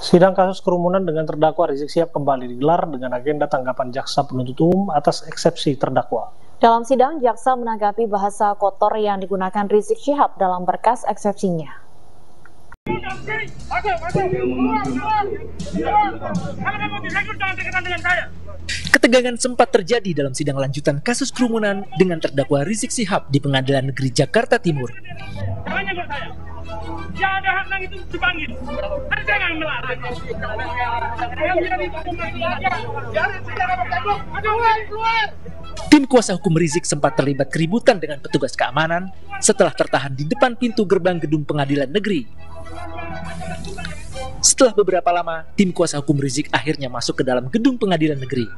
Sidang kasus kerumunan dengan terdakwa Rizik Syihab kembali digelar dengan agenda tanggapan jaksa penuntut umum atas eksepsi terdakwa. Dalam sidang, jaksa menanggapi bahasa kotor yang digunakan Rizik Syihab dalam berkas eksepsinya. Ketegangan sempat terjadi dalam sidang lanjutan kasus kerumunan dengan terdakwa Rizik Syihab di Pengadilan Negeri Jakarta Timur. Tim kuasa hukum Rizik sempat terlibat keributan dengan petugas keamanan setelah tertahan di depan pintu gerbang gedung pengadilan negeri. Setelah beberapa lama, tim kuasa hukum Rizik akhirnya masuk ke dalam gedung pengadilan negeri.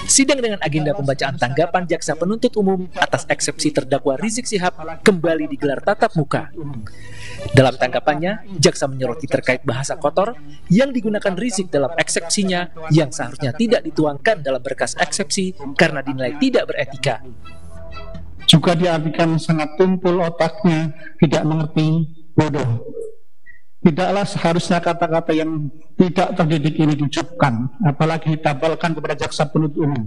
Sidang dengan agenda pembacaan tanggapan jaksa penuntut umum atas eksepsi terdakwa Rizik Syihab kembali digelar tatap muka. Dalam tanggapannya, jaksa menyoroti terkait bahasa kotor yang digunakan Rizik dalam eksepsinya yang seharusnya tidak dituangkan dalam berkas eksepsi karena dinilai tidak beretika. Juga diartikan sangat tumpul otaknya, tidak mengerti, bodoh. Tidaklah seharusnya kata-kata yang tidak terdidik ini diucapkan, apalagi ditabalkan kepada jaksa penuntut umum.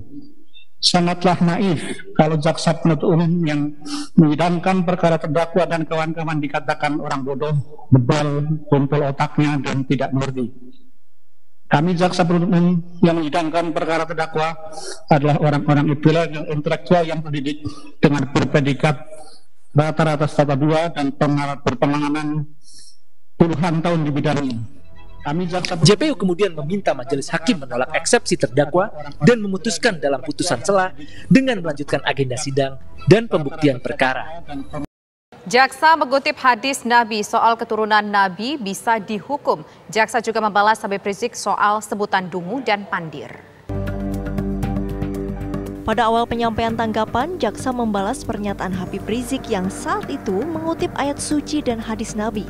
Sangatlah naif kalau jaksa penuntut umum yang menyidangkan perkara terdakwa dan kawan-kawan dikatakan orang bodoh, bebal, tumpul otaknya, dan tidak mengerti. Kami jaksa penuntut umum yang menyidangkan perkara terdakwa adalah orang-orang intelektual yang terdidik dengan berpredikat rata-rata strata 2 dan berpengalaman puluhan tahun di bidangnya. JPU kemudian meminta majelis hakim menolak eksepsi terdakwa dan memutuskan dalam putusan sela dengan melanjutkan agenda sidang dan pembuktian perkara. Jaksa mengutip hadis Nabi soal keturunan Nabi bisa dihukum. Jaksa juga membalas Habib Rizik soal sebutan dungu dan pandir. Pada awal penyampaian tanggapan, jaksa membalas pernyataan Habib Rizik yang saat itu mengutip ayat suci dan hadis Nabi.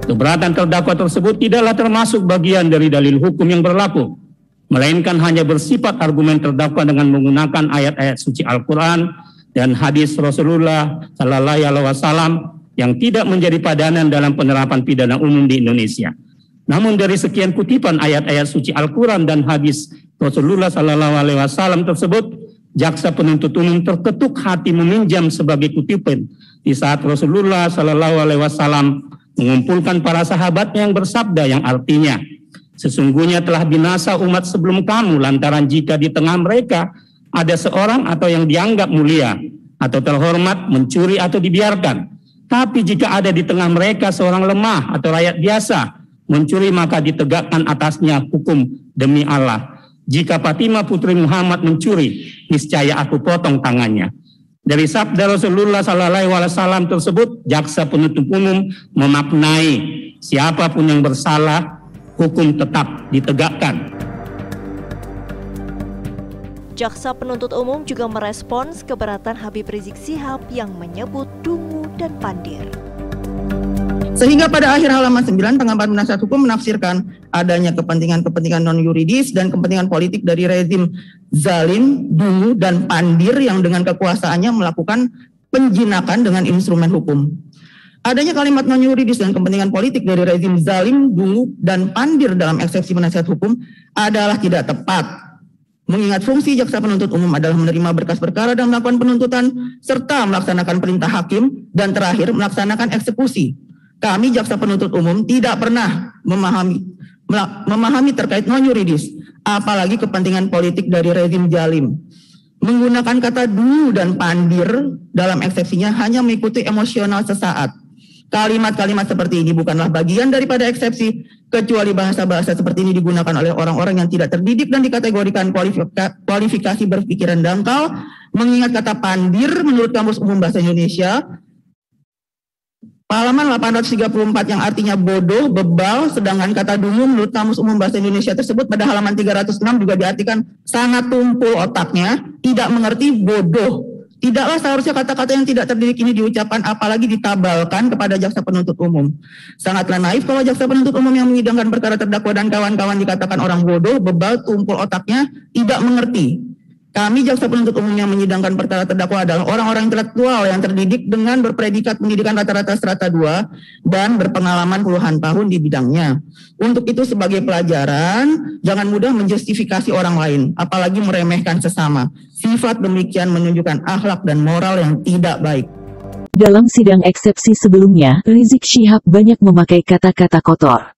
Keberatan terdakwa tersebut tidaklah termasuk bagian dari dalil hukum yang berlaku, melainkan hanya bersifat argumen terdakwa dengan menggunakan ayat-ayat suci Al-Quran dan hadis Rasulullah Sallallahu Alaihi Wasallam yang tidak menjadi padanan dalam penerapan pidana umum di Indonesia. Namun dari sekian kutipan ayat-ayat suci Al-Quran dan hadis Rasulullah Sallallahu Alaihi Wasallam tersebut, jaksa penuntut umum terketuk hati meminjam sebagai kutipan di saat Rasulullah Sallallahu Alaihi Wasallam mengumpulkan para sahabatnya yang bersabda yang artinya, sesungguhnya telah binasa umat sebelum kamu lantaran jika di tengah mereka ada seorang atau yang dianggap mulia atau terhormat mencuri atau dibiarkan. Tapi jika ada di tengah mereka seorang lemah atau rakyat biasa mencuri, maka ditegakkan atasnya hukum demi Allah. Jika Fatimah putri Muhammad mencuri, niscaya aku potong tangannya. Dari sabda Rasulullah Sallallahu Alaihi Wasallam tersebut, jaksa penuntut umum memaknai siapapun yang bersalah, hukum tetap ditegakkan. Jaksa penuntut umum juga merespons keberatan Habib Rizik Syihab yang menyebut dungu dan pandir. Sehingga pada akhir halaman 9, pengamat penasihat hukum menafsirkan adanya kepentingan-kepentingan non-yuridis dan kepentingan politik dari rezim zalim, dungu, dan pandir yang dengan kekuasaannya melakukan penjinakan dengan instrumen hukum. Adanya kalimat non-yuridis dan kepentingan politik dari rezim zalim, dungu, dan pandir dalam eksepsi penasihat hukum adalah tidak tepat. Mengingat fungsi jaksa penuntut umum adalah menerima berkas perkara dan melakukan penuntutan, serta melaksanakan perintah hakim, dan terakhir melaksanakan eksekusi. Kami jaksa penuntut umum tidak pernah memahami terkait non-yuridis, apalagi kepentingan politik dari rezim zalim. Menggunakan kata dulu dan pandir dalam eksepsinya hanya mengikuti emosional sesaat. Kalimat-kalimat seperti ini bukanlah bagian daripada eksepsi, kecuali bahasa-bahasa seperti ini digunakan oleh orang-orang yang tidak terdidik dan dikategorikan kualifikasi berpikiran dangkal. Mengingat kata pandir menurut Kamus Umum Bahasa Indonesia, halaman 834 yang artinya bodoh, bebal, sedangkan kata dungu menurut Kamus Umum Bahasa Indonesia tersebut pada halaman 306 juga diartikan sangat tumpul otaknya, tidak mengerti, bodoh. Tidaklah seharusnya kata-kata yang tidak terdidik ini diucapkan, apalagi ditabalkan kepada jaksa penuntut umum. Sangatlah naif kalau jaksa penuntut umum yang menyidangkan perkara terdakwa dan kawan-kawan dikatakan orang bodoh, bebal, tumpul otaknya, tidak mengerti. Kami jaksa penuntut umum yang menyidangkan perkara terdakwa adalah orang-orang intelektual yang terdidik dengan berpredikat pendidikan rata-rata strata 2 dan berpengalaman puluhan tahun di bidangnya. Untuk itu sebagai pelajaran, jangan mudah menjustifikasi orang lain, apalagi meremehkan sesama. Sifat demikian menunjukkan akhlak dan moral yang tidak baik. Dalam sidang eksepsi sebelumnya, Rizik Syihab banyak memakai kata-kata kotor.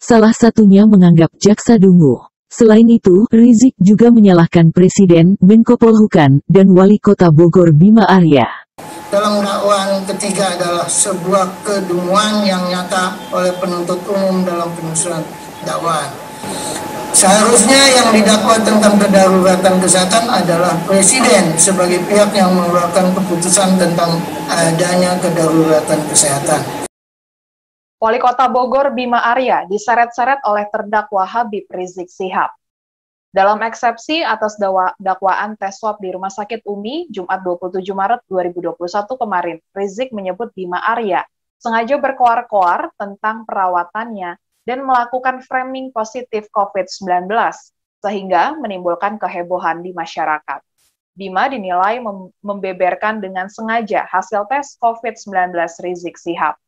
Salah satunya menganggap jaksa dungu. Selain itu, Rizik juga menyalahkan Presiden, Menko Polhukam, dan Wali Kota Bogor Bima Arya. Dalam dakwaan ketiga adalah sebuah kedunguan yang nyata oleh penuntut umum dalam penyusunan dakwaan. Seharusnya yang didakwa tentang kedaruratan kesehatan adalah Presiden sebagai pihak yang mengeluarkan keputusan tentang adanya kedaruratan kesehatan. Wali Kota Bogor Bima Arya diseret-seret oleh terdakwa Habib Rizik Syihab. Dalam eksepsi atas dakwaan tes swab di Rumah Sakit UMI, Jumat 27 Maret 2021 kemarin, Rizik menyebut Bima Arya sengaja berkoar-koar tentang perawatannya dan melakukan framing positif COVID-19, sehingga menimbulkan kehebohan di masyarakat. Bima dinilai membeberkan dengan sengaja hasil tes COVID-19 Rizik Syihab.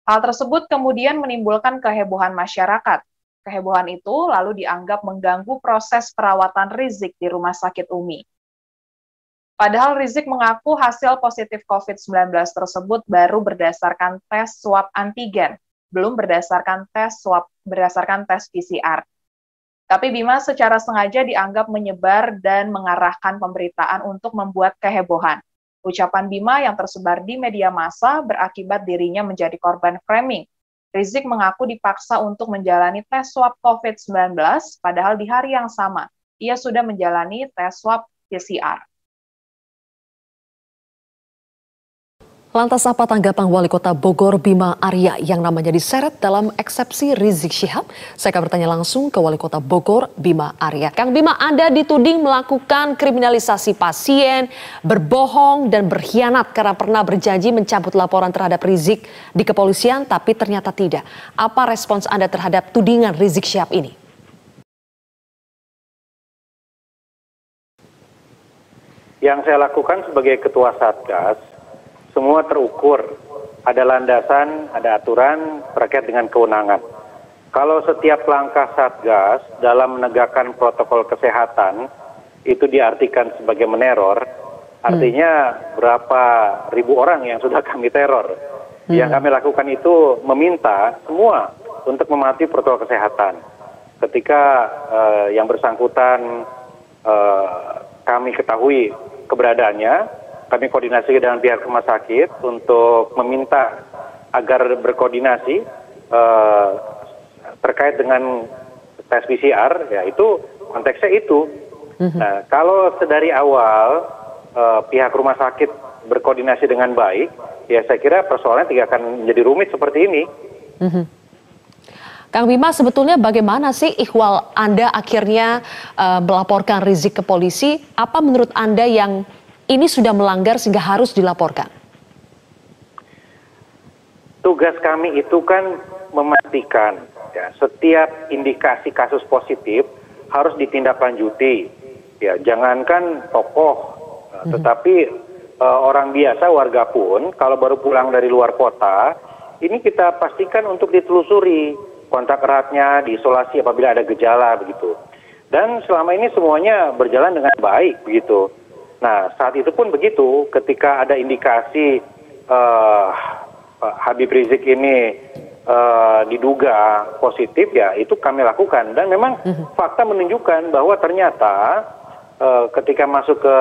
Hal tersebut kemudian menimbulkan kehebohan masyarakat. Kehebohan itu lalu dianggap mengganggu proses perawatan Rizik di Rumah Sakit UMI. Padahal Rizik mengaku hasil positif COVID-19 tersebut baru berdasarkan tes swab antigen, belum berdasarkan tes PCR. Tapi Bima secara sengaja dianggap menyebar dan mengarahkan pemberitaan untuk membuat kehebohan. Ucapan Bima yang tersebar di media massa berakibat dirinya menjadi korban framing. Rizik mengaku dipaksa untuk menjalani tes swab COVID-19, padahal di hari yang sama, ia sudah menjalani tes swab PCR. Lantas apa tanggapan Wali Kota Bogor Bima Arya yang namanya diseret dalam eksepsi Rizik Syihab? Saya akan bertanya langsung ke Wali Kota Bogor Bima Arya. Kang Bima, Anda dituding melakukan kriminalisasi pasien, berbohong dan berkhianat karena pernah berjanji mencabut laporan terhadap Rizik di kepolisian tapi ternyata tidak. Apa respons Anda terhadap tudingan Rizik Syihab ini? Yang saya lakukan sebagai Ketua Satgas, semua terukur, ada landasan, ada aturan terkait dengan kewenangan. Kalau setiap langkah Satgas dalam menegakkan protokol kesehatan itu diartikan sebagai meneror, artinya berapa ribu orang yang sudah kami teror. Yang kami lakukan itu meminta semua untuk mematuhi protokol kesehatan. Ketika yang bersangkutan kami ketahui keberadaannya, kami koordinasi dengan pihak rumah sakit untuk meminta agar berkoordinasi terkait dengan tes PCR, ya itu konteksnya itu. Nah, kalau sedari awal pihak rumah sakit berkoordinasi dengan baik, ya saya kira persoalannya tidak akan menjadi rumit seperti ini. Kang Bima, sebetulnya bagaimana sih ikhwal Anda akhirnya melaporkan Rizik ke polisi? Apa menurut Anda yang ini sudah melanggar sehingga harus dilaporkan? Tugas kami itu kan memastikan ya, setiap indikasi kasus positif harus ditindaklanjuti. Ya, jangankan tokoh, tetapi orang biasa, warga pun kalau baru pulang dari luar kota, ini kita pastikan untuk ditelusuri kontak eratnya, diisolasi apabila ada gejala begitu. Dan selama ini semuanya berjalan dengan baik begitu. Nah, saat itu pun begitu, ketika ada indikasi Habib Rizik ini diduga positif, ya itu kami lakukan. Dan memang fakta menunjukkan bahwa ternyata ketika masuk ke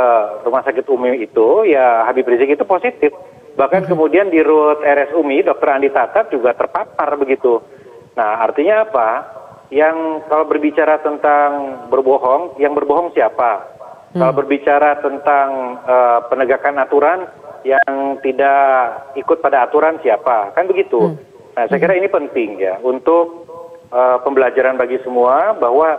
Rumah Sakit UMI itu, ya Habib Rizik itu positif. Bahkan kemudian di RUT RS UMI, Dr. Andi Tatat juga terpapar begitu. Nah, artinya apa? Yang kalau berbicara tentang berbohong, yang berbohong siapa? Kalau berbicara tentang penegakan aturan, yang tidak ikut pada aturan siapa? Kan begitu. Nah, saya kira ini penting ya untuk pembelajaran bagi semua bahwa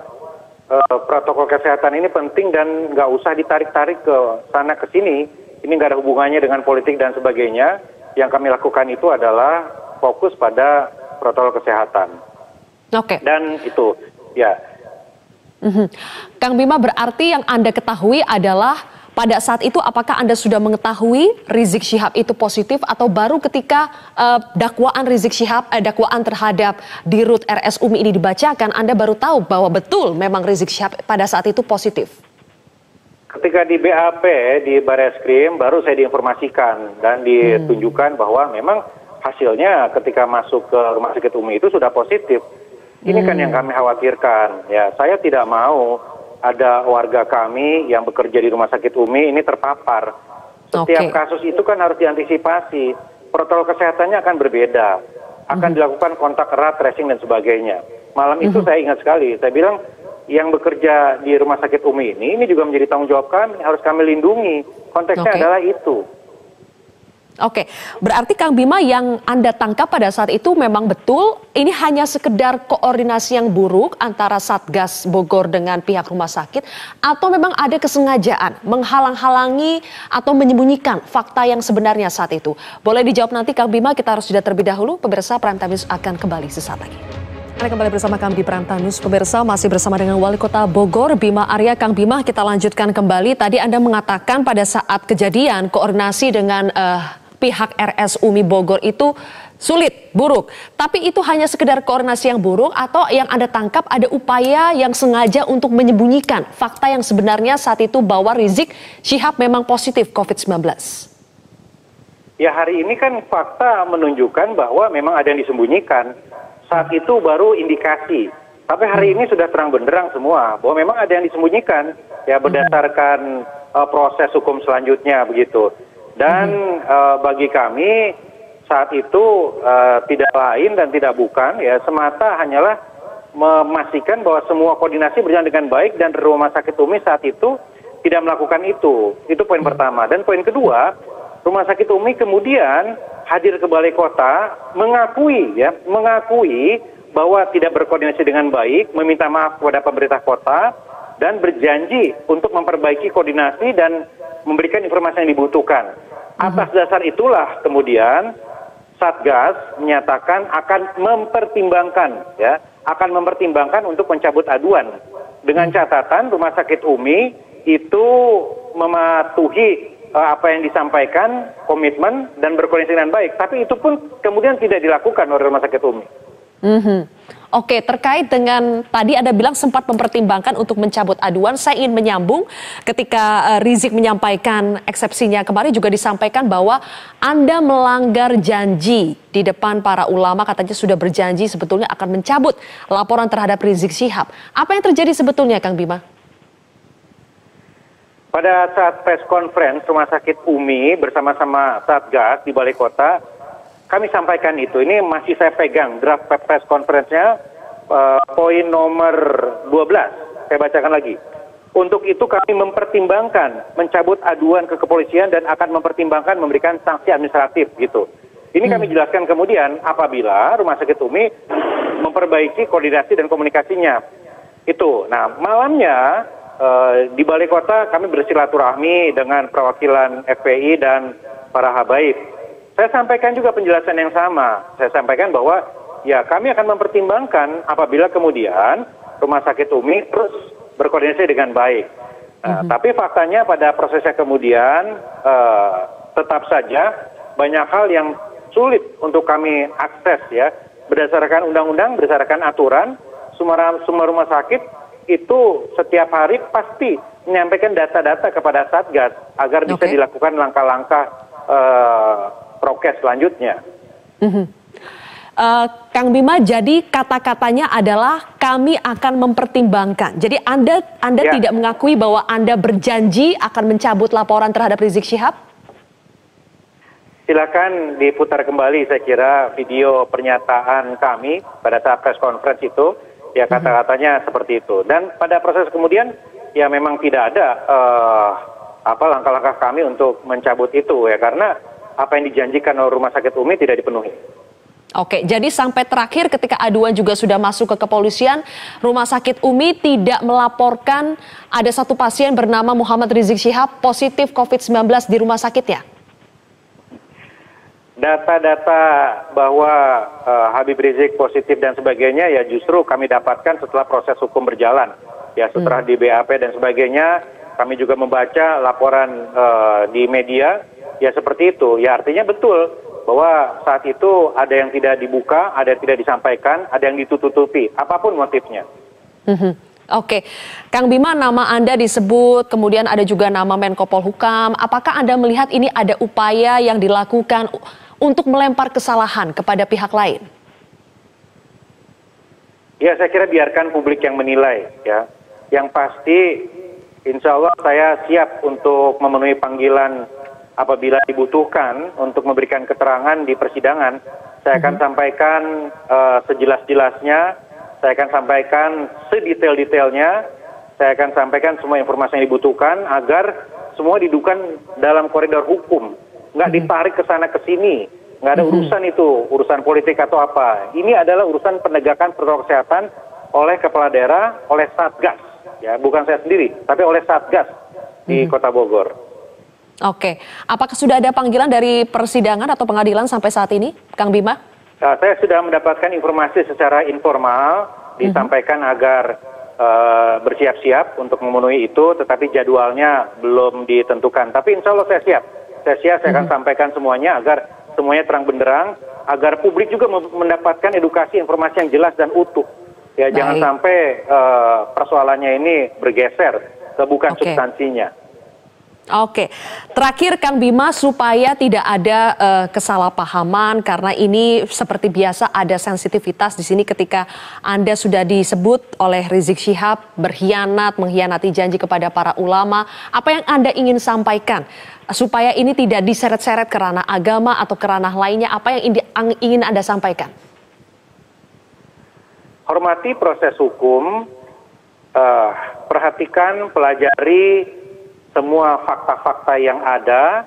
protokol kesehatan ini penting dan nggak usah ditarik-tarik ke sana ke sini. Ini nggak ada hubungannya dengan politik dan sebagainya. Yang kami lakukan itu adalah fokus pada protokol kesehatan. Oke. Dan itu ya. Kang Bima, berarti yang Anda ketahui adalah pada saat itu apakah Anda sudah mengetahui Rizik Syihab itu positif atau baru ketika dakwaan Rizik Syihab, dakwaan terhadap Dirut RS Umi ini dibacakan, Anda baru tahu bahwa betul memang Rizik Syihab pada saat itu positif? Ketika di BAP, di Bareskrim, baru saya diinformasikan dan ditunjukkan bahwa memang hasilnya ketika masuk ke Rumah Sakit Umi itu sudah positif. Ini kan yang kami khawatirkan. Ya, saya tidak mau ada warga kami yang bekerja di Rumah Sakit Umi ini terpapar. Setiap kasus itu kan harus diantisipasi. Protokol kesehatannya akan berbeda. Akan dilakukan kontak erat, tracing dan sebagainya. Malam itu saya ingat sekali, saya bilang yang bekerja di Rumah Sakit Umi ini juga menjadi tanggung jawab kami, harus kami lindungi. Konteksnya adalah itu. Oke, berarti Kang Bima yang Anda tangkap pada saat itu memang betul ini hanya sekedar koordinasi yang buruk antara Satgas Bogor dengan pihak rumah sakit atau memang ada kesengajaan menghalang-halangi atau menyembunyikan fakta yang sebenarnya saat itu. Boleh dijawab nanti Kang Bima, kita harus jeda terlebih dahulu. Pemirsa, Prime Time News akan kembali sesaat lagi. Anda kembali bersama kami di Prime Time News. Pemirsa, masih bersama dengan Wali Kota Bogor, Bima Arya. Kang Bima, kita lanjutkan kembali. Tadi Anda mengatakan pada saat kejadian koordinasi dengan pihak RS Umi Bogor itu sulit, buruk. Tapi itu hanya sekedar koordinasi yang buruk atau yang Anda tangkap ada upaya yang sengaja untuk menyembunyikan fakta yang sebenarnya saat itu bahwa Rizik Syihab memang positif COVID-19? Ya, hari ini kan fakta menunjukkan bahwa memang ada yang disembunyikan. Saat itu baru indikasi. Tapi hari ini sudah terang benderang semua bahwa memang ada yang disembunyikan ya berdasarkan proses hukum selanjutnya begitu. Dan bagi kami saat itu tidak lain dan tidak bukan ya semata hanyalah memastikan bahwa semua koordinasi berjalan dengan baik dan Rumah Sakit Umi saat itu tidak melakukan itu. Itu poin pertama. Dan poin kedua, Rumah Sakit Umi kemudian hadir ke Balai Kota mengakui bahwa tidak berkoordinasi dengan baik, meminta maaf kepada pemerintah kota dan berjanji untuk memperbaiki koordinasi dan memberikan informasi yang dibutuhkan. Atas dasar itulah kemudian Satgas menyatakan akan mempertimbangkan untuk mencabut aduan dengan catatan Rumah Sakit Umi itu mematuhi apa yang disampaikan, komitmen dan berkoordinasi dengan baik. Tapi itu pun kemudian tidak dilakukan oleh Rumah Sakit Umi. Oke, terkait dengan tadi Anda bilang sempat mempertimbangkan untuk mencabut aduan, saya ingin menyambung ketika Rizik menyampaikan eksepsinya kemarin juga disampaikan bahwa Anda melanggar janji di depan para ulama, katanya sudah berjanji sebetulnya akan mencabut laporan terhadap Rizik Syihab. Apa yang terjadi sebetulnya, Kang Bima? Pada saat press conference Rumah Sakit Umi bersama-sama Satgas di Balai Kota, kami sampaikan itu. Ini masih saya pegang draft press conference-nya, poin nomor 12. Saya bacakan lagi. Untuk itu kami mempertimbangkan mencabut aduan ke kepolisian dan akan mempertimbangkan memberikan sanksi administratif gitu. Ini kami jelaskan kemudian apabila Rumah Sakit Umi memperbaiki koordinasi dan komunikasinya. Itu. Nah, malamnya di Balai Kota kami bersilaturahmi dengan perwakilan FPI dan para habaib. Saya sampaikan juga penjelasan yang sama. Saya sampaikan bahwa ya kami akan mempertimbangkan apabila kemudian Rumah Sakit Umi terus berkoordinasi dengan baik. Tapi faktanya pada prosesnya kemudian tetap saja banyak hal yang sulit untuk kami akses ya. Berdasarkan undang-undang, berdasarkan aturan, semua rumah sakit itu setiap hari pasti menyampaikan data-data kepada Satgas agar bisa dilakukan langkah-langkah prokes selanjutnya. Kang Bima, jadi kata-katanya adalah kami akan mempertimbangkan. Jadi Anda tidak mengakui bahwa Anda berjanji akan mencabut laporan terhadap Rizik Syihab? Silakan diputar kembali saya kira video pernyataan kami pada saat press conference itu. Ya kata-katanya seperti itu. Dan pada proses kemudian ya memang tidak ada langkah-langkah kami untuk mencabut itu ya karena apa yang dijanjikan oleh Rumah Sakit Umi tidak dipenuhi. Oke, jadi sampai terakhir ketika aduan juga sudah masuk ke kepolisian, Rumah Sakit Umi tidak melaporkan ada satu pasien bernama Muhammad Rizik Syihab positif COVID-19 di rumah sakitnya? Data-data bahwa Habib Rizik positif dan sebagainya ya justru kami dapatkan setelah proses hukum berjalan. ya setelah di BAP dan sebagainya. Kami juga membaca laporan di media, ya seperti itu. Ya artinya betul bahwa saat itu ada yang tidak dibuka, ada yang tidak disampaikan, ada yang ditutupi, apapun motifnya. Oke, Kang Bima, nama Anda disebut, kemudian ada juga nama Menko Polhukam. Apakah Anda melihat ini ada upaya yang dilakukan untuk melempar kesalahan kepada pihak lain? Ya, saya kira biarkan publik yang menilai, ya. Yang pasti, insya Allah saya siap untuk memenuhi panggilan apabila dibutuhkan untuk memberikan keterangan di persidangan. Saya akan sampaikan sejelas-jelasnya, saya akan sampaikan sedetail-detailnya, saya akan sampaikan semua informasi yang dibutuhkan agar semua didudukan dalam koridor hukum, nggak ditarik ke sana ke sini, nggak ada urusan itu, urusan politik atau apa. Ini adalah urusan penegakan protokol kesehatan oleh kepala daerah, oleh Satgas, ya bukan saya sendiri, tapi oleh Satgas di Kota Bogor. Oke, apakah sudah ada panggilan dari persidangan atau pengadilan sampai saat ini, Kang Bima? Saya sudah mendapatkan informasi secara informal, disampaikan agar bersiap-siap untuk memenuhi itu, tetapi jadwalnya belum ditentukan. Tapi insya Allah saya siap, saya akan sampaikan semuanya agar semuanya terang benderang, agar publik juga mendapatkan edukasi informasi yang jelas dan utuh. Ya, jangan sampai persoalannya ini bergeser ke bukan substansinya. Oke, terakhir Kang Bima, supaya tidak ada kesalahpahaman karena ini seperti biasa ada sensitivitas di sini ketika Anda sudah disebut oleh Rizik Syihab berkhianat, mengkhianati janji kepada para ulama. Apa yang Anda ingin sampaikan supaya ini tidak diseret-seret ke ranah agama atau ke ranah lainnya? Apa yang ingin Anda sampaikan? Hormati proses hukum, perhatikan, pelajari semua fakta-fakta yang ada,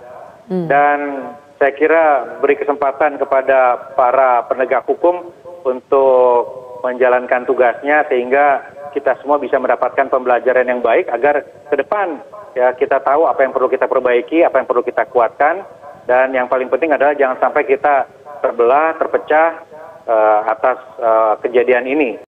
dan saya kira beri kesempatan kepada para penegak hukum untuk menjalankan tugasnya sehingga kita semua bisa mendapatkan pembelajaran yang baik agar ke depan ya kita tahu apa yang perlu kita perbaiki, apa yang perlu kita kuatkan, dan yang paling penting adalah jangan sampai kita terbelah, terpecah atas kejadian ini.